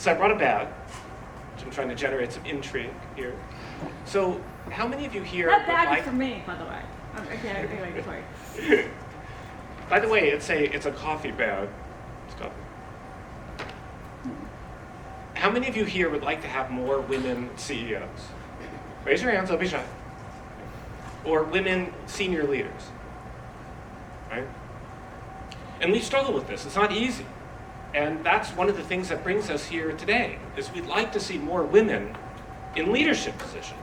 So I brought a bag, which I'm trying to generate some intrigue here. So how many of you here That bag like... is for me, by the way. Okay, anyway, sorry. By the way, it's a coffee bag. It's coffee. How many of you here would like to have more women CEOs? Raise your hands, don't be shy. Or women senior leaders, right? And we struggle with this, it's not easy. And that's one of the things that brings us here today, is we'd like to see more women in leadership positions.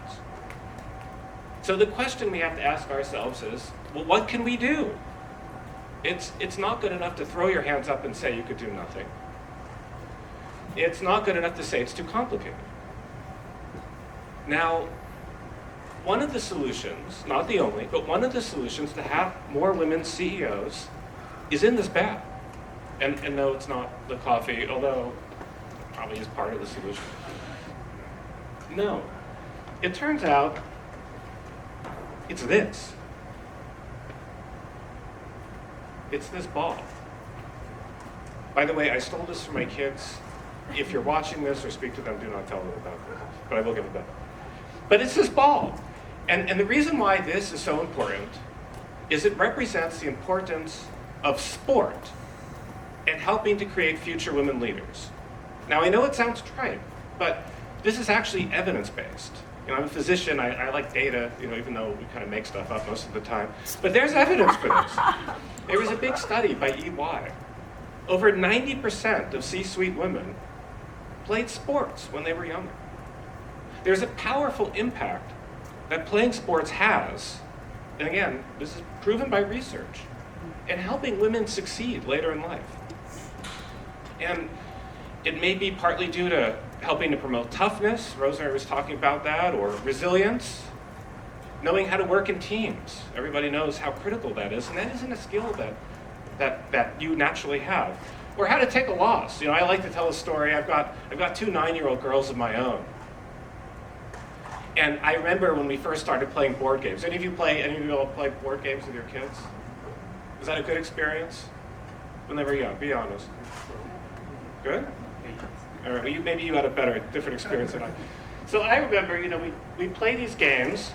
So the question we have to ask ourselves is, well, what can we do? It's not good enough to throw your hands up and say you could do nothing. It's not good enough to say it's too complicated. Now, one of the solutions, not the only, but one of the solutions to have more women CEOs is in this bag. And no, it's not the coffee, although it probably is part of the solution. No, it turns out it's this. It's this ball. By the way, I stole this from my kids. If you're watching this or speak to them, do not tell them about this, but I will give it back. But it's this ball. And the reason why this is so important is it represents the importance of sport in helping to create future women leaders. Now, I know it sounds trite, but this is actually evidence-based. You know, I'm a physician, I like data, you know, even though we kind of make stuff up most of the time. But there's evidence for this. There was a big study by EY. Over 90% of C-suite women played sports when they were younger. There's a powerful impact that playing sports has, and again, this is proven by research, in helping women succeed later in life. And it may be partly due to helping to promote toughness, Rosemary was talking about that, or resilience, knowing how to work in teams. Everybody knows how critical that is, and that isn't a skill that you naturally have. Or how to take a loss. You know, I like to tell a story. I've got two 9-year-old girls of my own. And I remember when we first started playing board games. Any of you all play board games with your kids? Was that a good experience? When they were young, be honest. Good? All right, well, maybe you had a different experience than I. So I remember, you know, we'd play these games,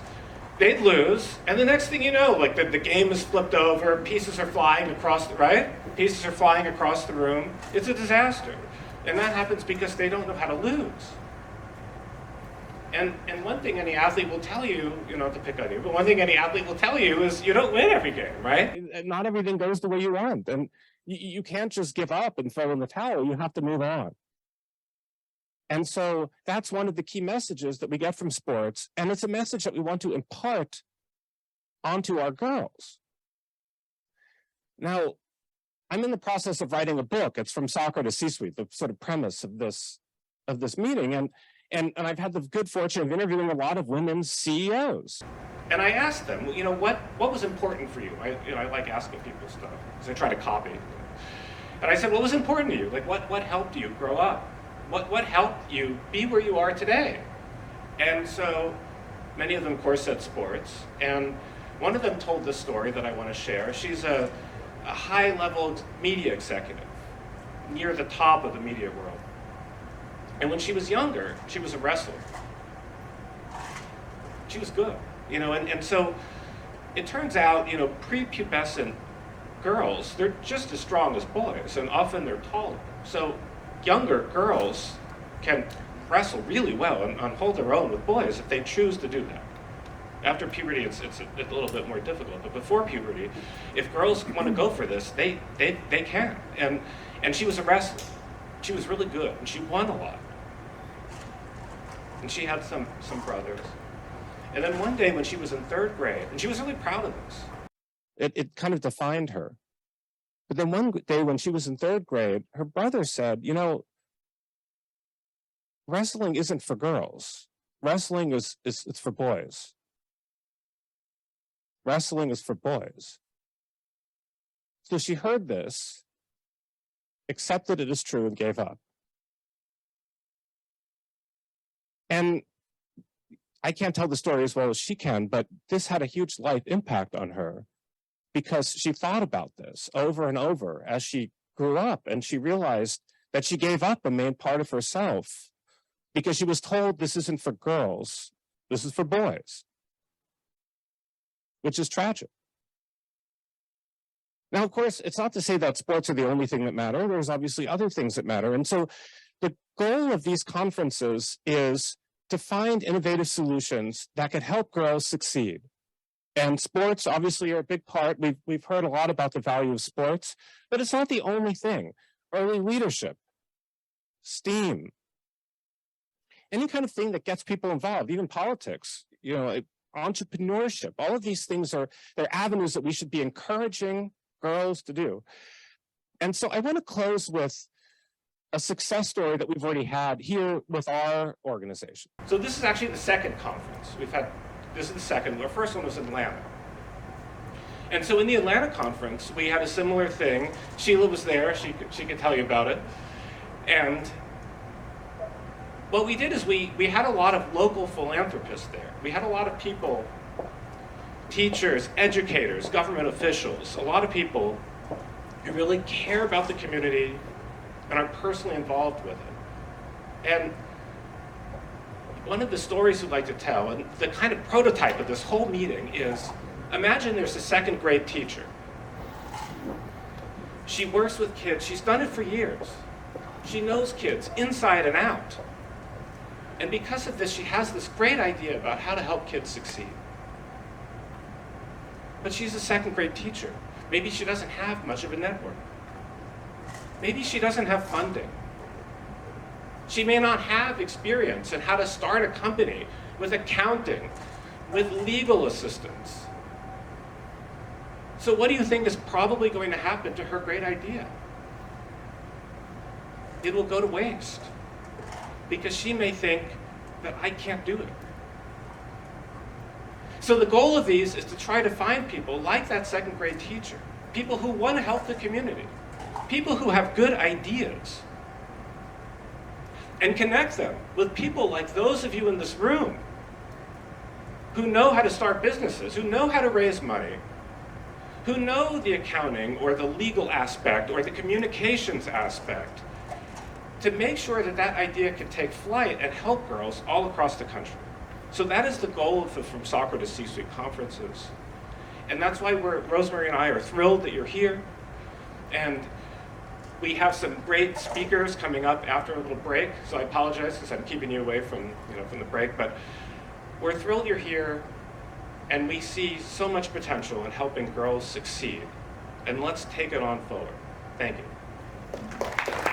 they'd lose, and the next thing you know, like the game is flipped over, pieces are flying across, right? Pieces are flying across the room. It's a disaster. And that happens because they don't know how to lose. And one thing any athlete will tell you, you know, not to pick on you, but one thing any athlete will tell you is you don't win every game, right? Not everything goes the way you want. And you can't just give up and throw in the towel. You have to move on. And so that's one of the key messages that we get from sports. And it's a message that we want to impart onto our girls. Now, I'm in the process of writing a book. It's From Soccer to C-Suite, the sort of premise of this meeting. And I've had the good fortune of interviewing a lot of women's CEOs. And I asked them, you know, what was important for you? I like asking people stuff, because I try to copy. And I said, what was important to you? Like, what helped you grow up? What helped you be where you are today? And so many of them, of course, said sports. And one of them told this story that I want to share. She's a high-level media executive, near the top of the media world. And when she was younger, she was a wrestler. She was good, you know, and so it turns out, you know, prepubescent girls, they're just as strong as boys, and often they're taller. So younger girls can wrestle really well and hold their own with boys if they choose to do that. After puberty, it's a little bit more difficult, but before puberty, if girls want to go for this, they can. And she was a wrestler. She was really good, and she won a lot. And she had some brothers. And then one day when she was in 3rd grade, and she was really proud of this, it kind of defined her. But then one day when she was in 3rd grade, her brother said, you know, wrestling isn't for girls. Wrestling it's for boys. Wrestling is for boys. So she heard this, accepted it as true, and gave up. And I can't tell the story as well as she can, but this had a huge life impact on her because she thought about this over and over as she grew up, and she realized that she gave up a main part of herself because she was told this isn't for girls, this is for boys, which is tragic. Now, of course, it's not to say that sports are the only thing that matter. There's obviously other things that matter. And so the goal of these conferences is to find innovative solutions that could help girls succeed. And sports obviously are a big part. We've heard a lot about the value of sports, but it's not the only thing. Early leadership, STEAM, any kind of thing that gets people involved, even politics, entrepreneurship, all of these things they're avenues that we should be encouraging girls to do. And so I want to close with a success story that we've already had here with our organization. So this is actually the second conference. This is the second. Our first one was in Atlanta. And so in the Atlanta conference, we had a similar thing. Sheila was there. She could tell you about it. And what we did is we had a lot of local philanthropists there. We had a lot of people, teachers, educators, government officials, a lot of people who really care about the community and are personally involved with it. And one of the stories we'd like to tell, and the kind of prototype of this whole meeting is, imagine there's a second grade teacher. She works with kids. She's done it for years. She knows kids inside and out. And because of this, she has this great idea about how to help kids succeed. But she's a second grade teacher. Maybe she doesn't have much of a network. Maybe she doesn't have funding. She may not have experience in how to start a company, with accounting, with legal assistance. So what do you think is probably going to happen to her great idea? It will go to waste, because she may think that I can't do it. So the goal of these is to try to find people like that second grade teacher, people who want to help the community, people who have good ideas, and connect them with people like those of you in this room who know how to start businesses, who know how to raise money, who know the accounting or the legal aspect or the communications aspect, to make sure that that idea can take flight and help girls all across the country. So that is the goal of the From Soccer to C-Suite conferences. And that's why Rosemary and I are thrilled that you're here. And we have some great speakers coming up after a little break. So I apologize because I'm keeping you away from the break. But we're thrilled you're here. And we see so much potential in helping girls succeed. And let's take it on forward. Thank you.